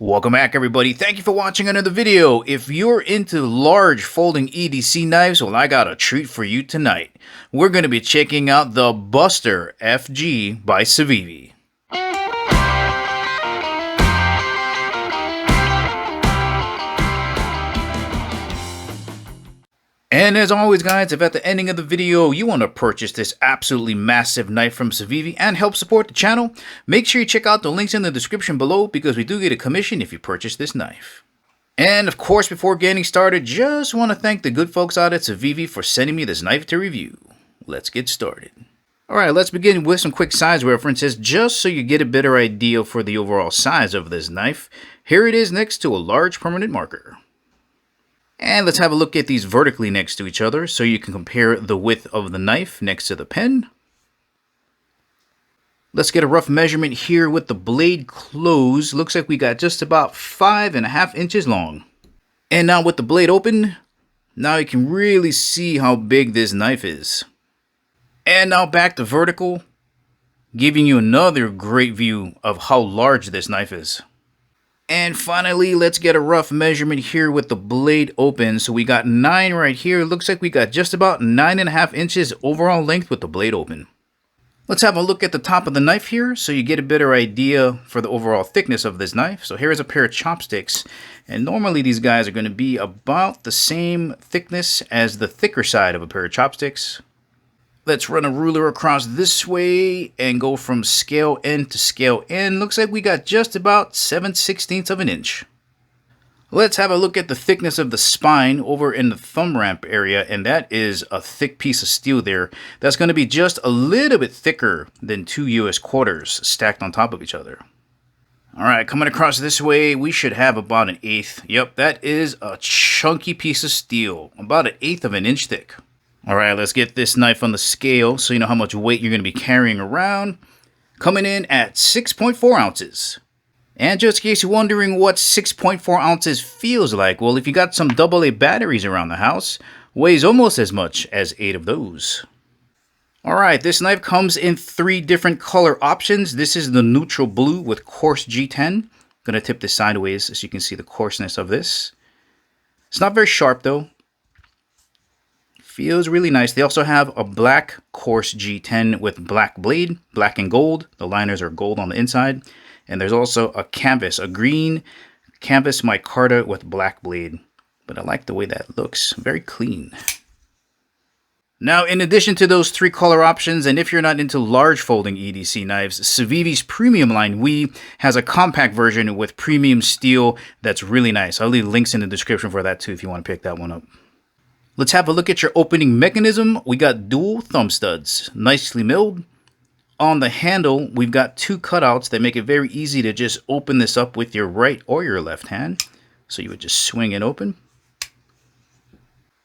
Welcome back, everybody. Thank you for watching another video. If you're into large folding EDC knives, well, I got a treat for you tonight. We're going to be checking out the Buster FG by Civivi. And as always, guys, if at the ending of the video you want to purchase this absolutely massive knife from Civivi and help support the channel, make sure you check out the links in the description below because we do get a commission if you purchase this knife. And of course, before getting started, just want to thank the good folks out at Civivi for sending me this knife to review. Let's get started. Alright, let's begin with some quick size references just so you get a better idea for the overall size of this knife. Here it is next to a large permanent marker. And let's have a look at these vertically next to each other so you can compare the width of the knife next to the pen. Let's get a rough measurement here with the blade closed. Looks like we got just about 5.5 inches long. And now with the blade open, now you can really see how big this knife is. And now back to vertical, giving you another great view of how large this knife is. And finally, let's get a rough measurement here with the blade open. So we got 9 right here. Looks like we got just about 9.5 inches overall length with the blade open. Let's have a look at the top of the knife here so you get a better idea for the overall thickness of this knife. So here's a pair of chopsticks. And normally these guys are going to be about the same thickness as the thicker side of a pair of chopsticks. Let's run a ruler across this way and go from scale end to scale end. Looks like we got just about 7/16 of an inch. Let's have a look at the thickness of the spine over in the thumb ramp area, and that is a thick piece of steel there. That's going to be just a little bit thicker than 2 US quarters stacked on top of each other. Alright, coming across this way, we should have about 1/8. Yep, that is a chunky piece of steel, about 1/8 of an inch thick. Alright, let's get this knife on the scale so you know how much weight you're going to be carrying around. Coming in at 6.4 ounces. And just in case you're wondering what 6.4 ounces feels like, well, if you got some AA batteries around the house, weighs almost as much as 8 of those. Alright, this knife comes in 3 different color options. This is the neutral blue with coarse G10. Going to tip this sideways so you can see the coarseness of this. It's not very sharp though. Feels really nice. They also have a black coarse G10 with black blade, black and gold. The liners are gold on the inside. And there's also a canvas, a green canvas micarta with black blade. But I like the way that looks. Very clean. Now, in addition to those 3 color options, and if you're not into large folding EDC knives, Civivi's premium line, has a compact version with premium steel that's really nice. I'll leave links in the description for that too if you want to pick that one up. Let's have a look at your opening mechanism. We got dual thumb studs, nicely milled. On the handle, we've got 2 cutouts that make it very easy to just open this up with your right or your left hand. So you would just swing it open.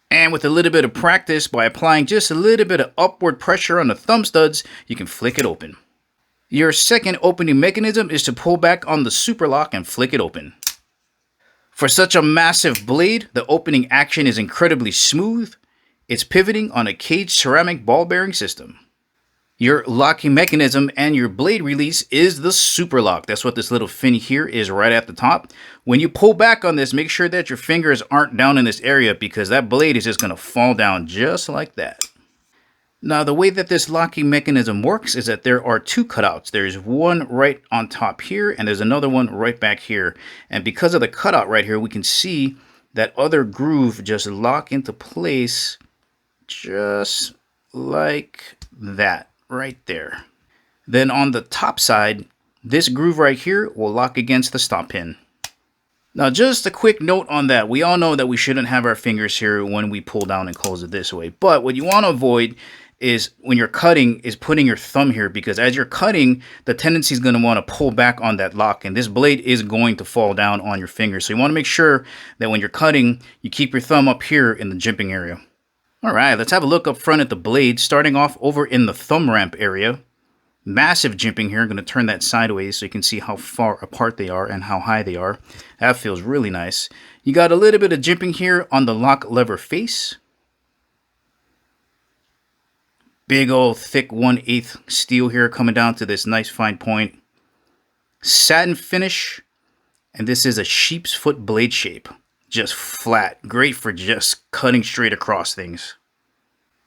And with a little bit of practice, by applying just a little bit of upward pressure on the thumb studs, you can flick it open. Your second opening mechanism is to pull back on the Superlock and flick it open. For such a massive blade, the opening action is incredibly smooth. It's pivoting on a caged ceramic ball bearing system. Your locking mechanism and your blade release is the Superlock. That's what this little fin here is right at the top. When you pull back on this, make sure that your fingers aren't down in this area because that blade is just going to fall down just like that. Now, the way that this locking mechanism works is that there are 2 cutouts. There's one right on top here, and there's another one right back here. And because of the cutout right here, we can see that other groove just lock into place just like that right there. Then on the top side, this groove right here will lock against the stop pin. Now, just a quick note on that. We all know that we shouldn't have our fingers here when we pull down and close it this way. But what you want to avoid is when you're cutting is putting your thumb here, because as you're cutting, the tendency is going to want to pull back on that lock, and this blade is going to fall down on your finger. So you want to make sure that when you're cutting, you keep your thumb up here in the jimping area. Alright, let's have a look up front at the blade, starting off over in the thumb ramp area. Massive jimping here. I'm going to turn that sideways so you can see how far apart they are and how high they are. That feels really nice. You got a little bit of jimping here on the lock lever face. Big old thick 1/8 steel here coming down to this nice fine point. Satin finish And this is a sheep's foot blade shape. Just flat. Great for just cutting straight across things.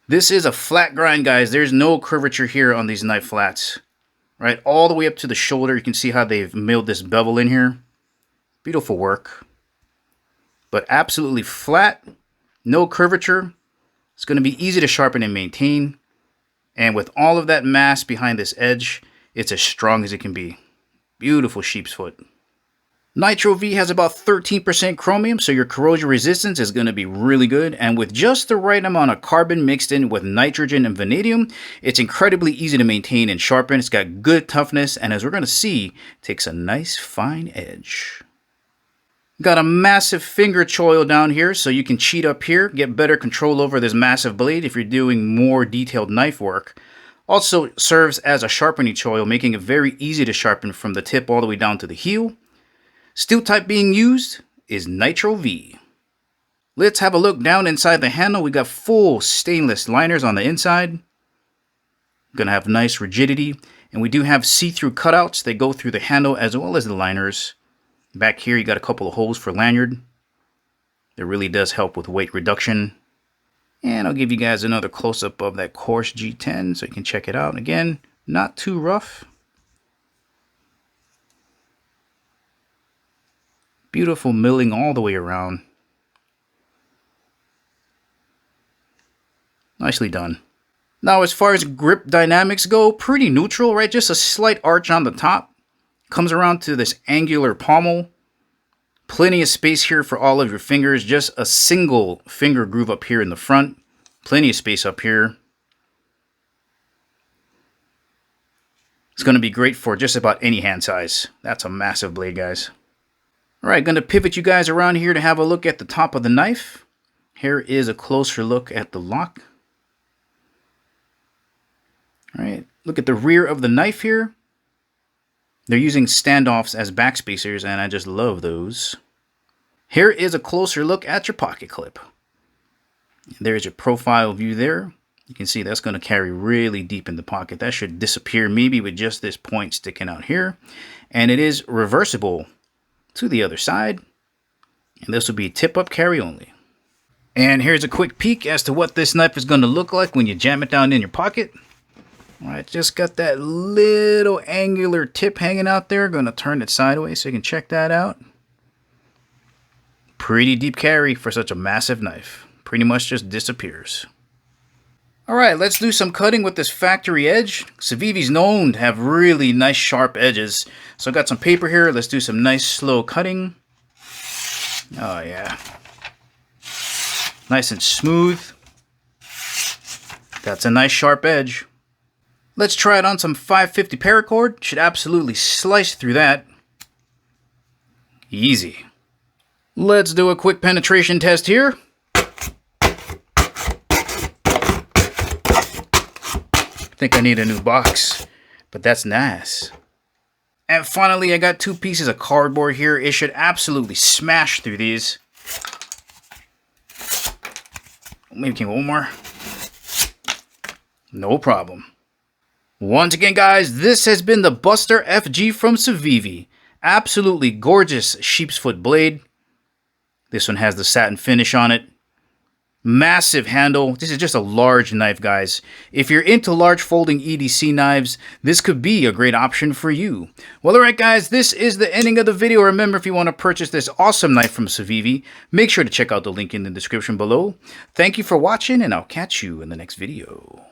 This is a flat grind, guys. There's no curvature here on these knife flats. Right, all the way up to the shoulder. You can see how they've milled this bevel in here. Beautiful work. But absolutely flat. No curvature. It's going to be easy to sharpen and maintain. And with all of that mass behind this edge, it's as strong as it can be. Beautiful sheep's foot. Nitro-V has about 13% chromium, so your corrosion resistance is going to be really good. And with just the right amount of carbon mixed in with nitrogen and vanadium, it's incredibly easy to maintain and sharpen. It's got good toughness, and as we're going to see, takes a nice fine edge. Got a massive finger choil down here, so you can cheat up here, get better control over this massive blade if you're doing more detailed knife work. Also serves as a sharpening choil, making it very easy to sharpen from the tip all the way down to the heel. Steel type being used is Nitro-V. Let's have a look down inside the handle. We got full stainless liners on the inside. Gonna have nice rigidity. And we do have see-through cutouts that go through the handle as well as the liners. Back here you got a couple of holes for lanyard. That really does help with weight reduction. And I'll give you guys another close-up of that coarse G10 so you can check it out. Again, not too rough. Beautiful milling all the way around. Nicely done. Now as far as grip dynamics go, pretty neutral, right? Just a slight arch on the top. Comes around to this angular pommel. Plenty of space here for all of your fingers. Just a single finger groove up here in the front. Plenty of space up here. It's going to be great for just about any hand size. That's a massive blade, guys. Alright, going to pivot you guys around here to have a look at the top of the knife. Here is a closer look at the lock. Alright, look at the rear of the knife here. They're using standoffs as backspacers, and I just love those. Here is a closer look at your pocket clip. There's your profile view there. You can see that's going to carry really deep in the pocket. That should disappear maybe with just this point sticking out here. And it is reversible to the other side, and this will be tip-up carry only. And here's a quick peek as to what this knife is going to look like when you jam it down in your pocket. Alright, just got that little angular tip hanging out there. Going to turn it sideways so you can check that out. Pretty deep carry for such a massive knife. Pretty much just disappears. Alright, let's do some cutting with this factory edge. Civivi's known to have really nice sharp edges. So I got some paper here. Let's do some nice slow cutting. Oh yeah. Nice and smooth. That's a nice sharp edge. Let's try it on some 550 paracord. Should absolutely slice through that. Easy. Let's do a quick penetration test here. I think I need a new box, but that's nice. And finally, I got two pieces of cardboard here. It should absolutely smash through these. Maybe can one more. No problem. Once again, guys, this has been the Buster FG from Civivi. Absolutely gorgeous sheep's foot blade. This one has the satin finish on it. Massive handle. This is just a large knife, guys. If you're into large folding EDC knives, this could be a great option for you. Well, alright guys, this is the ending of the video. Remember, if you want to purchase this awesome knife from Civivi, make sure to check out the link in the description below. Thank you for watching, and I'll catch you in the next video.